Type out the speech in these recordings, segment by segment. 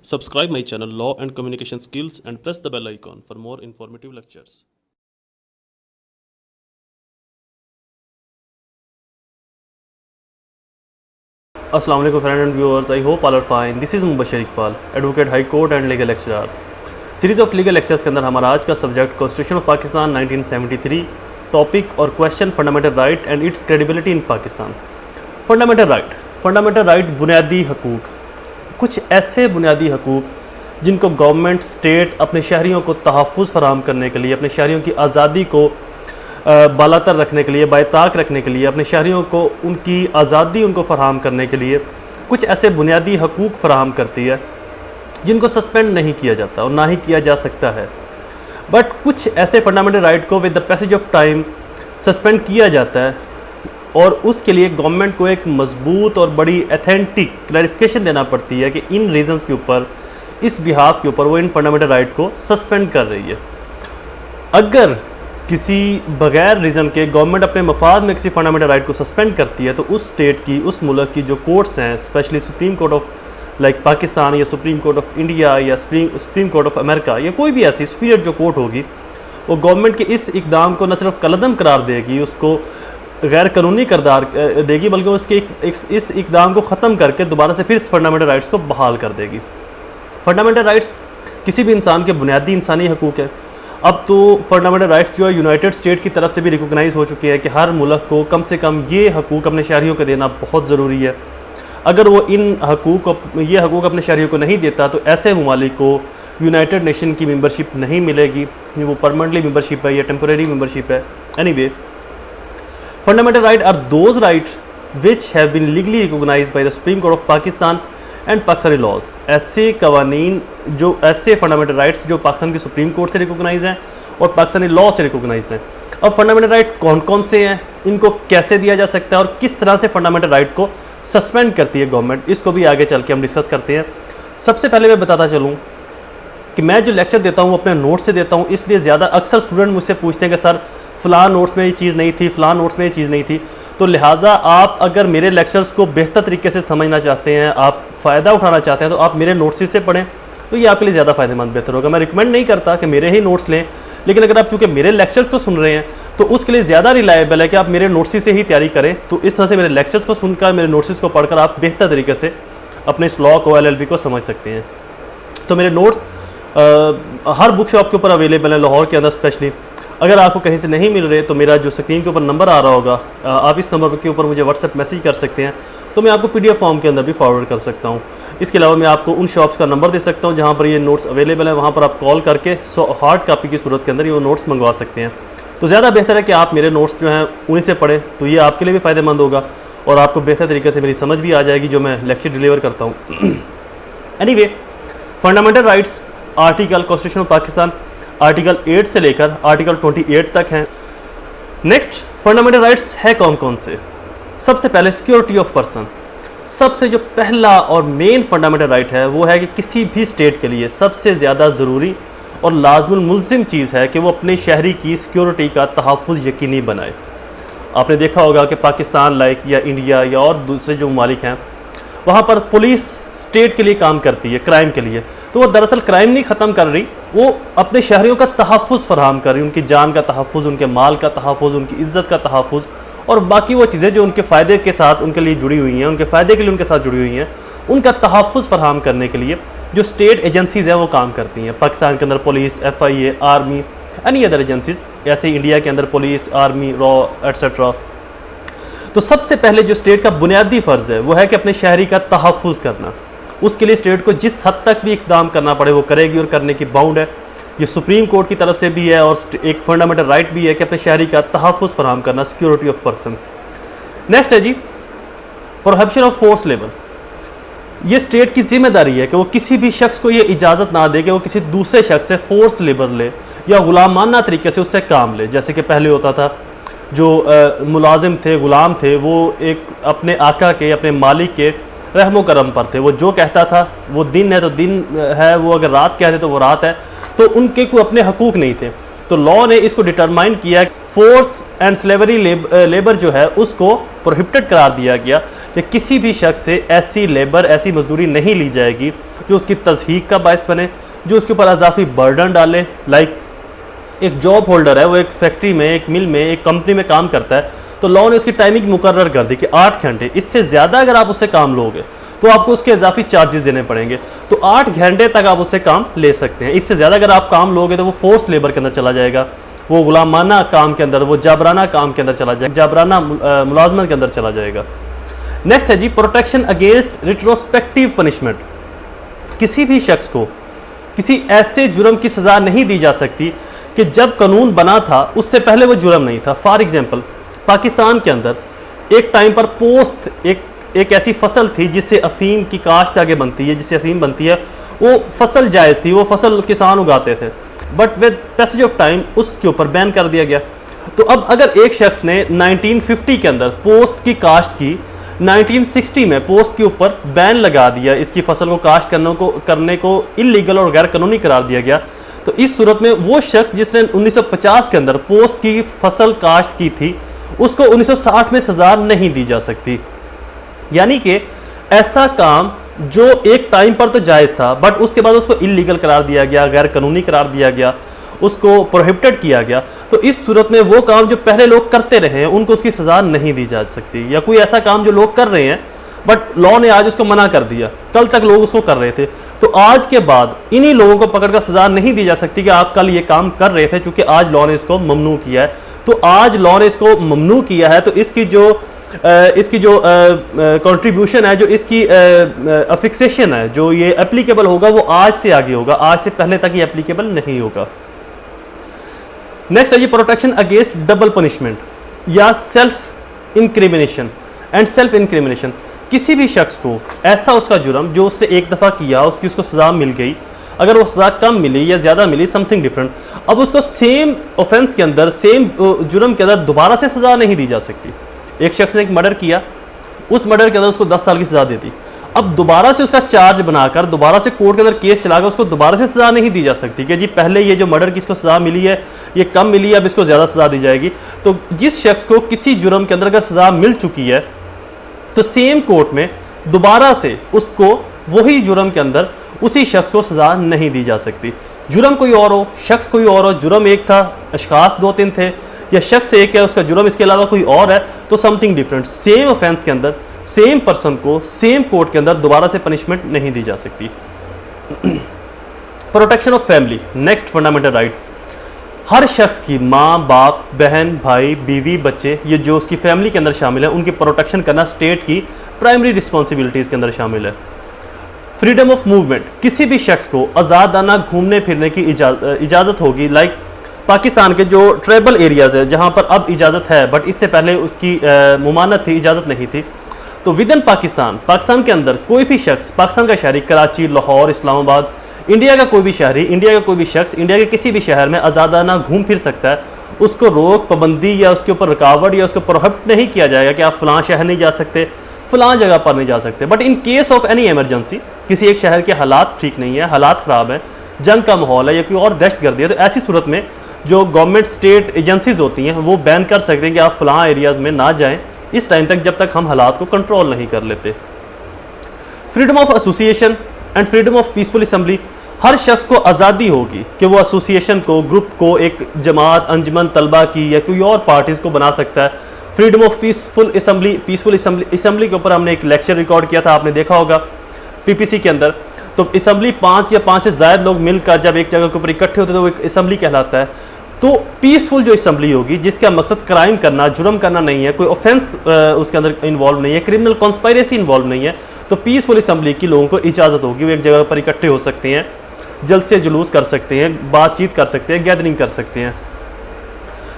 Subscribe my channel Law and Communication Skills and press the bell icon for more informative lectures. Assalamu alaikum friends and viewers. I hope all are fine. This is Mubashir Iqbal, Advocate High Court and Legal Lecturer. Series of legal lectures के अंदर हमारा आज का subject constitution of Pakistan 1973, topic और question fundamental right and its credibility in Pakistan. Fundamental right बुनियादी हकूक़, कुछ ऐसे बुनियादी हकूक़ जिनको गवर्नमेंट स्टेट अपने शहरियों को तहफ़्फ़ुज़ फराहम करने के लिए, अपने शहरियों की आज़ादी को बालातर रखने के लिए, बायताक रखने के लिए, अपने शहरियों को उनकी आज़ादी उनको फराहम करने के लिए कुछ ऐसे बुनियादी हकूक़ फराहम करती है जिनको सस्पेंड नहीं किया जाता और ना ही किया जा सकता है। बट कुछ ऐसे फंडामेंटल राइट को with the passage of time suspend किया जाता है और उसके लिए गवर्नमेंट को एक मजबूत और बड़ी अथेंटिक क्लैरिफिकेशन देना पड़ती है कि इन रीज़न्स के ऊपर, इस बिहाफ के ऊपर वो इन फंडामेंटल राइट को सस्पेंड कर रही है। अगर किसी बगैर रीज़न के गवर्नमेंट अपने मफाद में किसी फंडामेंटल राइट को सस्पेंड करती है तो उस स्टेट की, उस मुल्क की जो कोर्ट्स हैं, specially supreme court of like Pakistan या सुप्रीम कोर्ट ऑफ इंडिया या सुप्रीम कोर्ट ऑफ अमेरिका या कोई भी ऐसी सुपीरियर जो कोर्ट होगी, वो गवर्नमेंट के इस इकदाम को न सिर्फ कलअदम करार देगी, उसको गैर कानूनी करार देगी, बल्कि उसके इस इकदाम को ख़त्म करके दोबारा से फिर इस फंडामेंटल राइट्स को बहाल कर देगी। फंडामेंटल राइट्स किसी भी इंसान के बुनियादी इंसानी हकूक़ है। अब तो फंडामेंटल राइट्स जो है यूनाइटेड स्टेट की तरफ से भी रिकॉग्नाइज़ हो चुके हैं कि हर मुल्क को कम से कम ये हकूक़ अपने शहरियों को देना बहुत ज़रूरी है। अगर वो ये हकूक़ अपने शहरियों को नहीं देता तो ऐसे ममालिक को यूनाइटेड नेशन की मेंबरशिप नहीं मिलेगी, वो परमानेंटली मेंबरशिप है या टेम्परेरी मेंबरशिप है। Anyway, fundamental right are those right which have been legally recognised by the supreme court of Pakistan and Pakistani laws. ऐसे कवानीन जो ऐसे फंडामेंटल राइट्स जो पाकिस्तान की सुप्रीम कोर्ट से रिकॉग्नाइज हैं और पाकिस्तानी लॉ से रिकॉग्नाइज हैं। अब फंडामेंटल राइट कौन कौन से हैं, इनको कैसे दिया जा सकता है और किस तरह से फंडामेंटल राइट को सस्पेंड करती है गवर्नमेंट, इसको भी आगे चल के हम डिस्कस करते हैं। सबसे पहले मैं बताता चलूँ कि मैं जो लेक्चर देता हूँ अपने नोट्स से देता हूँ, इसलिए ज़्यादा अक्सर स्टूडेंट मुझसे पूछते हैं कि सर फ़लाँ नोट्स में ये चीज़ नहीं थी, फ़लाँ नोट्स में ये चीज़ नहीं थी। तो लिहाजा आप अगर मेरे लेक्चर्स को बेहतर तरीके से समझना चाहते हैं, आप फ़ायदा उठाना चाहते हैं, तो आप मेरे नोट्स से पढ़ें, तो ये आपके लिए ज़्यादा फ़ायदेमंद बेहतर होगा। मैं रिकमेंड नहीं करता कि मेरे ही नोट्स लें, लेकिन अगर आप चूँकि मेरे लेक्चर्स को सुन रहे हैं तो उसके लिए ज़्यादा रिलायबल है कि आप मेरे नोट्स से ही तैयारी करें। तो इस तरह से मेरे लेक्चर्स को सुनकर, मेरे नोट्स को पढ़कर आप बेहतर तरीके से अपने इस लॉ को, LLB को समझ सकते हैं। तो मेरे नोट्स हर बुक शॉप के ऊपर अवेलेबल है, लाहौर के अंदर स्पेशली। अगर आपको कहीं से नहीं मिल रहे तो मेरा जो स्क्रीन के ऊपर नंबर आ रहा होगा, आप इस नंबर के ऊपर मुझे व्हाट्सएप मैसेज कर सकते हैं, तो मैं आपको PDF फॉर्म के अंदर भी फॉरवर्ड कर सकता हूँ। इसके अलावा मैं आपको उन शॉप्स का नंबर दे सकता हूँ जहाँ पर ये नोट्स अवेलेबल है, वहाँ पर आप कॉल करके हार्ड कापी की सूरत के अंदर ये नोट्स मंगवा सकते हैं। तो ज़्यादा बेहतर है कि आप मेरे नोट्स जो हैं उन्हीं से पढ़ें, तो ये आपके लिए भी फ़ायदेमंद होगा और आपको बेहतर तरीके से मेरी समझ भी आ जाएगी जो मैं लेक्चर डिलीवर करता हूँ। Anyway, fundamental rights article constitution of Pakistan article 8 से लेकर आर्टिकल 28 तक हैं। नेक्स्ट, फंडामेंटल राइट्स है कौन कौन से? सबसे पहले सिक्योरिटी ऑफ पर्सन। सबसे जो पहला और मेन फंडामेंटल राइट है वो है कि किसी भी स्टेट के लिए सबसे ज़्यादा ज़रूरी और लाज़िमुल मुल्ज़िम चीज़ है कि वो अपने शहरी की सिक्योरिटी का तहफ़्फ़ुज़ यकीनी बनाए। आपने देखा होगा कि पाकिस्तान लाइक या इंडिया या और दूसरे जो ममालिक हैं, वहाँ पर पुलिस स्टेट के लिए काम करती है, क्राइम के लिए। तो वो दरअसल क्राइम नहीं ख़त्म कर रही, वो अपने शहरियों का तहफ़्फ़ुज़ फराहम कर रही, उनकी जान का तहफ़्फ़ुज़, उनके माल का तहफ़्फ़ुज़, उनकी इज़्ज़त का तहफ़्फ़ुज़ और बाकी वो चीज़ें जो उनके फ़ायदे के साथ उनके लिए जुड़ी हुई हैं, उनके फ़ायदे के लिए उनके साथ जुड़ी हुई हैं, उनका तहफ़्फ़ुज़ फराहम करने के लिए जो स्टेट एजेंसीज़ हैं वो काम करती हैं। पाकिस्तान के अंदर police, FIA, army, any other agencies, ऐसे इंडिया के अंदर पुलिस, आर्मी, रॉ एट्सेट्रा। तो सबसे पहले जो स्टेट का बुनियादी फ़र्ज़ है वो है कि अपने शहरी का तहफ़्फ़ुज़ करना। उसके लिए स्टेट को जिस हद तक भी इक़दाम करना पड़े वो करेगी और करने की बाउंड है। ये सुप्रीम कोर्ट की तरफ से भी है और एक फंडामेंटल राइट भी है कि अपने शहरी का तहफ़्फ़ुज़ फराहम करना, सिक्योरिटी ऑफ पर्सन। नेक्स्ट है जी प्रोहिबिशन ऑफ फोर्स लेबर। ये स्टेट की जिम्मेदारी है कि वो किसी भी शख्स को ये इजाज़त ना दे कि वो किसी दूसरे शख्स से फोर्स लेबर ले या गुलामाना तरीके से उससे काम ले। जैसे कि पहले होता था, जो मुलाजिम थे, गुलाम थे, वो एक अपने आका के, अपने मालिक के रहमो करम पर थे। वो जो कहता था वो दिन है तो दिन है, वो अगर रात कहते तो वो रात है, तो उनके कोई अपने हकूक़ नहीं थे। तो लॉ ने इसको डिटरमाइन किया, फोर्स एंड स्लेवरी लेबर जो है उसको प्रोहिबिटेड करार दिया गया कि किसी भी शख्स से ऐसी लेबर, ऐसी मजदूरी नहीं ली जाएगी जो उसकी तज़हीक का बायस बने, जो उसके ऊपर अजाफी बर्डन डाले। लाइक एक जॉब होल्डर है, वो एक फैक्ट्री में, एक मिल में, एक कंपनी में काम करता है, तो लॉ ने उसकी टाइमिंग मुकर्रर कर दी कि 8 घंटे, इससे ज़्यादा अगर आप उससे काम लोगे तो आपको उसके इजाफी चार्जेस देने पड़ेंगे। तो 8 घंटे तक आप उससे काम ले सकते हैं। इससे ज़्यादा अगर आप काम लोगे तो वो फोर्स लेबर के अंदर चला जाएगा, वो गुलामाना काम के अंदर, वो जाबराना काम के अंदर चला जाएगा, जाबराना मुलाजमत के अंदर चला जाएगा। नेक्स्ट है जी प्रोटेक्शन अगेंस्ट रिट्रोस्पेक्टिव पनिशमेंट। किसी भी शख्स को किसी ऐसे जुर्म की सज़ा नहीं दी जा सकती कि जब कानून बना था उससे पहले वो जुर्म नहीं था। फॉर एग्जांपल, पाकिस्तान के अंदर एक टाइम पर पोस्त एक ऐसी फसल थी जिससे अफीम की काश्त आगे बनती है, जिससे अफीम बनती है, वो फसल जायज़ थी, वो फसल किसान उगाते थे, but with passage of time उसके ऊपर बैन कर दिया गया। तो अब अगर एक शख्स ने 1950 के अंदर पोस्त की काश्त की, 1960 में पोस्ट के ऊपर बैन लगा दिया, इसकी फसल को काश्त करने को इलीगल और गैर कानूनी करार दिया गया, तो इस सूरत में वो शख्स जिसने 1950 के अंदर पोस्ट की फसल काश्त की थी उसको 1960 में सज़ा नहीं दी जा सकती। यानी कि ऐसा काम जो एक टाइम पर तो जायज़ था बट उसके बाद उसको इलीगल करार दिया गया, गैर कानूनी करार दिया गया, उसको प्रोहिबिटेड किया गया, तो इस सूरत में वो काम जो पहले लोग करते रहे हैं उनको उसकी सज़ा नहीं दी जा सकती। या कोई ऐसा काम जो लोग कर रहे हैं बट लॉ ने आज उसको मना कर दिया, कल तक लोग उसको कर रहे थे, तो आज के बाद इन्हीं लोगों को पकड़कर सज़ा नहीं दी जा सकती कि आप कल ये काम कर रहे थे, चूँकि आज लॉ ने इसको ममनू किया है। तो आज लॉ ने इसको ममनू किया है, तो इसकी जो कंट्रीब्यूशन है, जो इसकी अफिक्सेशन है, जो ये एप्लीकेबल होगा वो आज से आगे होगा, आज से पहले तक ये एप्लीकेबल नहीं होगा। नेक्स्ट है ये प्रोटेक्शन अगेंस्ट डबल पनिशमेंट या self incrimination and self incrimination. किसी भी शख्स को ऐसा उसका जुर्म जो उसने एक दफ़ा किया, उसको सज़ा मिल गई, अगर वो सज़ा कम मिली या ज़्यादा मिली, समथिंग डिफरेंट, अब उसको सेम ऑफेंस के अंदर, सेम जुर्म के अंदर दोबारा से सज़ा नहीं दी जा सकती। एक शख्स ने एक मर्डर किया, उस मर्डर के अंदर उसको 10 साल की सज़ा दे दी, अब दोबारा से उसका चार्ज बनाकर दोबारा से कोर्ट के अंदर केस चलाकर उसको दोबारा से सज़ा नहीं दी जा सकती कि जी पहले ये जो मर्डर की इसको सज़ा मिली है ये कम मिली है, अब इसको ज़्यादा सज़ा दी जाएगी। तो जिस शख्स को किसी जुर्म के अंदर अगर सज़ा मिल चुकी है तो सेम कोर्ट में दोबारा से उसको वही जुर्म के अंदर उसी शख्स को सज़ा नहीं दी जा सकती। जुर्म कोई और हो, शख्स कोई और हो, जुर्म एक था, अशखास 2-3 थे, या शख्स एक है, उसका जुर्म इसके अलावा कोई और है, तो समथिंग डिफरेंट। सेम ऑफेंस के अंदर सेम पर्सन को सेम कोर्ट के अंदर दोबारा से पनिशमेंट नहीं दी जा सकती। Protection of family, next fundamental right. हर शख्स की माँ, बाप, बहन, भाई, बीवी, बच्चे, ये जो उसकी फैमिली के अंदर शामिल है, उनकी प्रोटेक्शन करना स्टेट की प्राइमरी रिस्पॉन्सिबिलिटीज़ के अंदर शामिल है। फ्रीडम ऑफ मूवमेंट, किसी भी शख्स को आज़ादाना घूमने फिरने की इजाज़त होगी। लाइक पाकिस्तान के जो ट्राइबल एरियाज़ है जहाँ पर अब इजाज़त है बट इससे पहले उसकी मुमानत थी, इजाज़त नहीं थी, तो विद इन पाकिस्तान के अंदर कोई भी शख्स, पाकिस्तान का शहरी, कराची, लाहौर, इस्लामाबाद, इंडिया का कोई भी शहरी, इंडिया का कोई भी शख्स इंडिया के किसी भी शहर में आज़ादाना घूम फिर सकता है। उसको रोक, पाबंदी या उसके ऊपर रुकावट या उसको प्रोहिबिट नहीं किया जाएगा कि आप फ़लाँ शहर नहीं जा सकते, फ़लाँ जगह पर नहीं जा सकते। But in case of any emergency, किसी एक शहर के हालात ठीक नहीं है, हालात ख़राब है, जंग का माहौल है या कोई और दहशतगर्दी है, तो ऐसी सूरत में जो गवर्नमेंट स्टेट एजेंसीज़ होती हैं वो बैन कर सकते हैं कि आप फ़लाँ एरियाज़ में ना जाएँ इस टाइम तक जब तक हम हालात को कंट्रोल नहीं कर लेते। Freedom of association and freedom of peaceful assembly, हर शख्स को आज़ादी होगी कि वो एसोसिएशन को, ग्रुप को, एक जमात, अंजमन तलबा की या कोई और पार्टीज़ को बना सकता है। फ्रीडम ऑफ पीसफुल असम्बली के ऊपर हमने एक लेक्चर रिकॉर्ड किया था, आपने देखा होगा पीपीसी के अंदर। तो असम्बली 5 या 5 से ज़्यादा लोग मिलकर जब एक जगह के ऊपर इकट्ठे होते हैं तो वो एक असम्बली कहलाता है। तो पीसफुल जो असम्बली होगी जिसका मकसद क्राइम करना, जुर्म करना नहीं है, कोई ऑफेंस उसके अंदर इन्वॉल्व नहीं है, क्रिमिनल कॉन्स्पायरेसी इन्वॉल्व नहीं है, तो पीसफुल असम्बली की लोगों को इजाज़त होगी, वो एक जगह पर इकट्ठे हो सकते हैं, जल्द से जुलूस कर सकते हैं, बातचीत कर सकते हैं, गैदरिंग कर सकते हैं।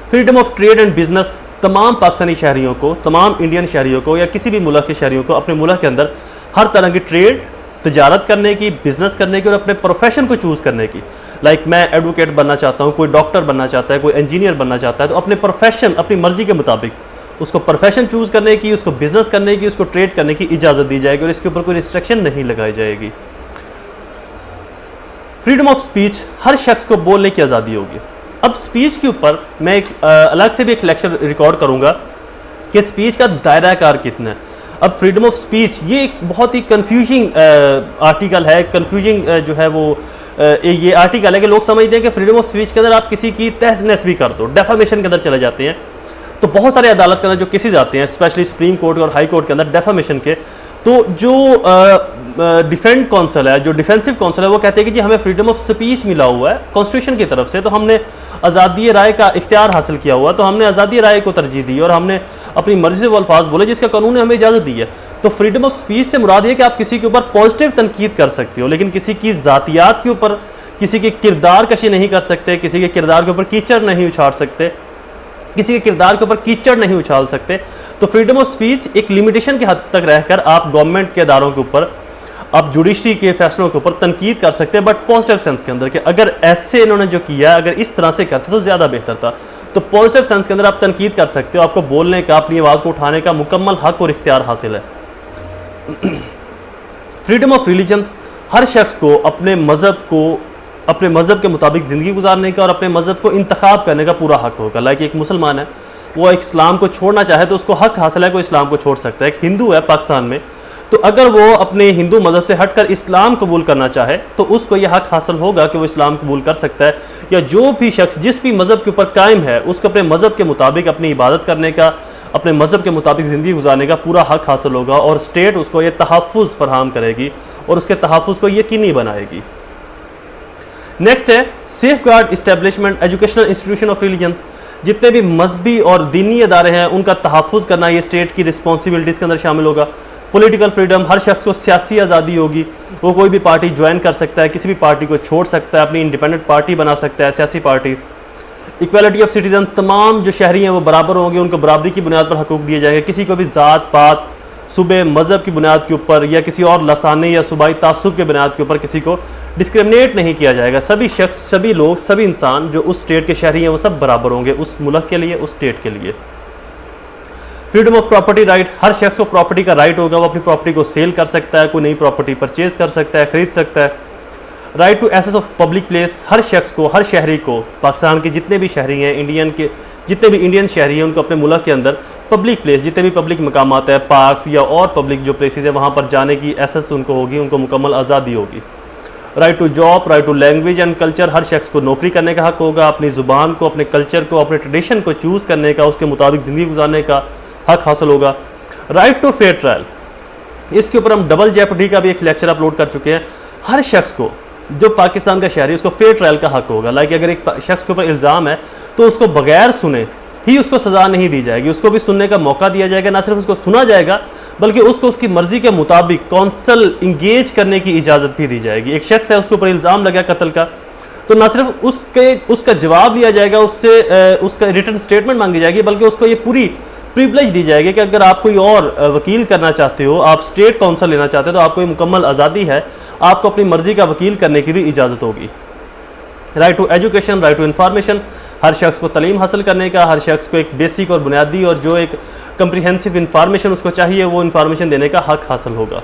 Freedom of trade and business, तमाम पाकिस्तानी शहरियों को, तमाम इंडियन शहरियों को या किसी भी मुल्क के शहरियों को अपने मुल्क के अंदर हर तरह की ट्रेड, तजारत करने की, बिज़नेस करने की और अपने प्रोफेशन को चूज़ करने की। लाइक मैं एडवोकेट बनना चाहता हूँ, कोई डॉक्टर बनना चाहता है, कोई इंजीनियर बनना चाहता है, तो अपने प्रोफेशन, अपनी मर्ज़ी के मुताबिक उसको प्रोफेशन चूज़ करने की, उसको बिज़नेस करने की, उसको ट्रेड करने की इजाज़त दी जाएगी और इसके ऊपर कोई रिस्ट्रिक्शन नहीं लगाई जाएगी। फ्रीडम ऑफ स्पीच, हर शख्स को बोलने की आज़ादी होगी। अब स्पीच के ऊपर मैं एक अलग से भी एक लेक्चर रिकॉर्ड करूँगा कि स्पीच का दायरा कार कितना है। अब फ्रीडम ऑफ स्पीच ये एक बहुत ही कन्फ्यूजिंग आर्टिकल है, कन्फ्यूजिंग जो है वो ये आर्टिकल है कि लोग समझते हैं कि फ्रीडम ऑफ स्पीच के अंदर आप किसी की तहस नहस भी कर दो, डेफामेशन के अंदर चले जाते हैं। तो बहुत सारे अदालत के अंदर जो केसेस आते हैं, स्पेशली सुप्रीम कोर्ट और हाई कोर्ट के अंदर डेफामेशन के, तो जो डिफेंस काउंसिल है, जो डिफेंसिव काउंसिल है, वो कहते हैं कि जी हमें फ्रीडम ऑफ स्पीच मिला हुआ है कॉन्स्टिट्यूशन की तरफ से, तो हमने आज़ादी राय का इख्तियार हासिल किया हुआ, तो हमने आज़ादी राय को तरजीह दी और हमने अपनी मर्जी से वो अल्फाज बोले जिसका कानून ने हमें इजाज़त दी है। तो फ्रीडम ऑफ स्पीच से मुराद है कि आप किसी के ऊपर पॉजिटिव तनकीद कर सकते हो, लेकिन किसी की ज़ातियात के ऊपर, किसी के किरदार कशी नहीं कर सकते, किसी के किरदार के ऊपर कीचड़ नहीं उछाल सकते, किसी के किरदार के ऊपर कीचड़ नहीं उछाल सकते। तो फ्रीडम ऑफ स्पीच एक लिमिटेशन की हद तक रहकर आप गवर्नमेंट के अदारों के ऊपर, आप जुडिशरी के फैसलों के ऊपर तनकीद कर सकते हैं, बट पॉजिटिव सेंस के अंदर कि अगर ऐसे इन्होंने जो किया, अगर इस तरह से करते तो ज़्यादा बेहतर था। तो पॉजिटिव सेंस के अंदर आप तनकीद कर सकते हो, आपको बोलने का, अपनी आवाज़ को उठाने का मुकम्मल हक और इख्तियार हासिल है। फ्रीडम ऑफ रिलीजन्स, हर शख्स को अपने मज़हब के मुताबिक ज़िंदगी गुजारने का और अपने मज़हब को इंतखाब करने का पूरा हक होगा। लाइक एक मुसलमान है, वो इस्लाम को छोड़ना चाहे तो उसको हक हासिल है कि वो इस्लाम को छोड़ सकता है। एक हिंदू है पाकिस्तान में, तो अगर वो अपने हिंदू मज़हब से हटकर इस्लाम कबूल करना चाहे तो उसको यह हक हासिल होगा कि वो इस्लाम कबूल कर सकता है। या जो भी शख्स जिस भी मज़हब के ऊपर कायम है, उसको अपने मज़हब के मुताबिक अपनी इबादत करने का, अपने मज़हब के मुताबिक ज़िंदगी गुजारने का पूरा हक हासिल होगा और स्टेट उसको ये तहफ़्फ़ुज़ फराहम करेगी और उसके तहफ़्फ़ुज़ को यकीनी बनाएगी। नेक्स्ट है safe guard establishment educational institution of religions. जितने भी मजहबी और दीनी अदारे हैं उनका तहफ़्फ़ुज़ करना ये स्टेट की रिस्पॉन्सिबिलिटीज़ के अंदर शामिल होगा। पॉलिटिकल फ्रीडम, हर शख्स को सियासी आज़ादी होगी, वो कोई भी पार्टी ज्वाइन कर सकता है, किसी भी पार्टी को छोड़ सकता है, अपनी इंडिपेंडेंट पार्टी बना सकता है, सियासी पार्टी। इक्वालिटी ऑफ सिटीजन, तमाम जो शहरी हैं वो बराबर होंगे, उनको बराबरी की बुनियाद पर हकूक़ दिए जाएंगे, किसी को भी ज़ात पात, सूबे, मज़हब की बुनियाद के ऊपर या किसी और लसाने या सूबाई तासुब के बुनियाद के ऊपर किसी को डिस्क्रिमिनेट नहीं किया जाएगा। सभी शख्स, सभी लोग, सभी इंसान जो उस स्टेट के शहरी हैं वो सब बराबर होंगे उस मुल्क के लिए, उस स्टेट के लिए। फ्रीडम ऑफ प्रॉपर्टी राइट, हर शख्स को प्रॉपर्टी का राइट होगा, वो अपनी प्रॉपर्टी को सेल कर सकता है, कोई नई प्रॉपर्टी परचेज कर सकता है, खरीद सकता है। Right to access of public place, हर शख्स को, हर शहरी को, पाकिस्तान के जितने भी शहरी हैं, इंडियन के जितने भी इंडियन शहरी हैं, उनको अपने मुल्क के अंदर पब्लिक प्लेस, जितने भी पब्लिक मकामात है, पार्क्स या और पब्लिक जो प्लेसेस है, वहाँ पर जाने की एक्सेस उनको होगी, उनको मुकम्मल आज़ादी होगी। Right to job, right to language and culture, हर शख्स को नौकरी करने का हक होगा, अपनी ज़ुबान को, अपने कल्चर को, अपने ट्रेडिशन को चूज़ करने का, उसके मुताबिक ज़िंदगी गुजारने का हक हासिल होगा। राइट टू फेयर ट्रायल, इसके ऊपर हम डबल जेपटी का भी एक लेक्चर अपलोड कर चुके हैं। हर शख्स को, जो पाकिस्तान का शहरी, उसको फेयर ट्रायल का हक होगा। लाइक अगर एक शख्स के ऊपर इल्ज़ाम है तो उसको बगैर सुने ही उसको सज़ा नहीं दी जाएगी, उसको भी सुनने का मौका दिया जाएगा। ना सिर्फ उसको सुना जाएगा बल्कि उसको उसकी मर्ज़ी के मुताबिक कौंसल इंगेज करने की इजाज़त भी दी जाएगी। एक शख्स है, उसके ऊपर इल्ज़ाम लगा कत्ल का, तो ना सिर्फ उसका जवाब लिया जाएगा, उससे उसका रिटन स्टेटमेंट मांगी जाएगी, बल्कि उसको ये पूरी प्रिविलेज दी जाएगी कि अगर आप कोई और वकील करना चाहते हो, आप स्टेट काउंसिल लेना चाहते हो, तो आपको ये मुकम्मल आज़ादी है, आपको अपनी मर्ज़ी का वकील करने की भी इजाज़त होगी। Right to education, right to information, हर शख्स को तालीम हासिल करने का, हर शख्स को एक बेसिक और बुनियादी और जो एक कंप्रीहेंसिव इन्फॉर्मेशन उसको चाहिए वो इन्फॉर्मेशन देने का हक हासिल होगा।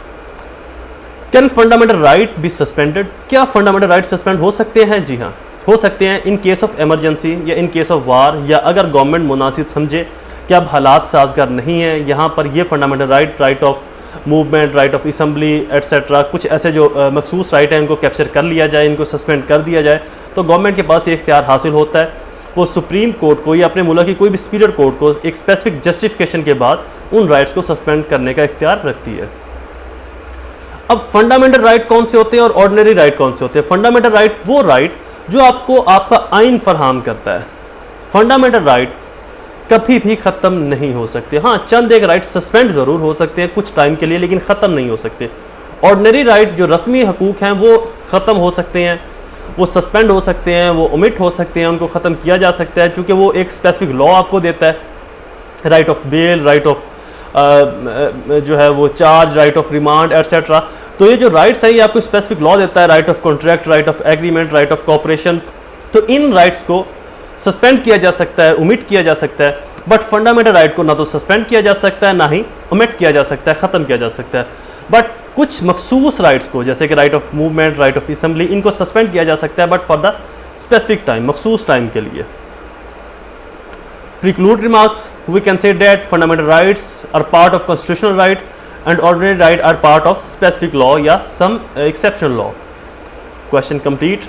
Can fundamental right be suspended, क्या फंडामेंटल राइट सस्पेंड हो सकते हैं? जी हाँ, हो सकते हैं इन केस ऑफ एमरजेंसी या इन केस ऑफ वार, या अगर गवर्नमेंट मुनासिब समझे कि अब हालात साजगार नहीं है, यहाँ पर ये fundamental right, right of movement, right of assembly etcetera, कुछ ऐसे जो मखसूस राइट हैं इनको कैप्चर कर लिया जाए, इनको सस्पेंड कर दिया जाए, तो गवर्नमेंट के पास ये इख्तियार हासिल होता है। वो सुप्रीम कोर्ट को या अपने मुल्क की कोई भी सुपीरियर कोर्ट को एक स्पेसिफिक जस्टिफिकेशन के बाद उन राइट्स को सस्पेंड करने का इख्तियार रखती है। अब फंडामेंटल राइट कौन से होते हैं और ऑर्डिनरी राइट कौन से होते हैं? फंडामेंटल राइट वो राइट जो आपको आपका आइन फराहम करता है। फंडामेंटल राइट कभी भी ख़त्म नहीं हो सकते। हाँ, चंद एक राइट सस्पेंड ज़रूर हो सकते हैं कुछ टाइम के लिए, लेकिन ख़त्म नहीं हो सकते। ऑर्डिनरी राइट जो रस्मी हकूक़ हैं वो ख़त्म हो सकते हैं, वो सस्पेंड हो सकते हैं, वो ओमिट हो सकते हैं, उनको ख़त्म किया जा सकता है, चूँकि वो एक स्पेसिफिक लॉ आपको देता है। Right of bail, right of जो है वो charge, right of remand etcetera. तो ये जो राइट्स है ये आपको स्पेसिफिक लॉ देता है, right of contract, right of agreement, right of corporation. तो इन राइट्स को सस्पेंड किया जा सकता है, ओमिट किया जा सकता है, बट फंडामेंटल राइट को ना तो सस्पेंड किया जा सकता है, ना ही ओमिट किया जा सकता है, ख़त्म किया जा सकता है। बट कुछ मखसूस राइट्स को, जैसे कि right of movement, right of assembly, इनको सस्पेंड किया जा सकता है, but for the specific time, मखसूस टाइम के लिए। Preclude remarks, we can say that fundamental rights are part of constitutional right and ordinary right are part of specific law या some exceptional law. Question complete.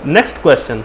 Next question,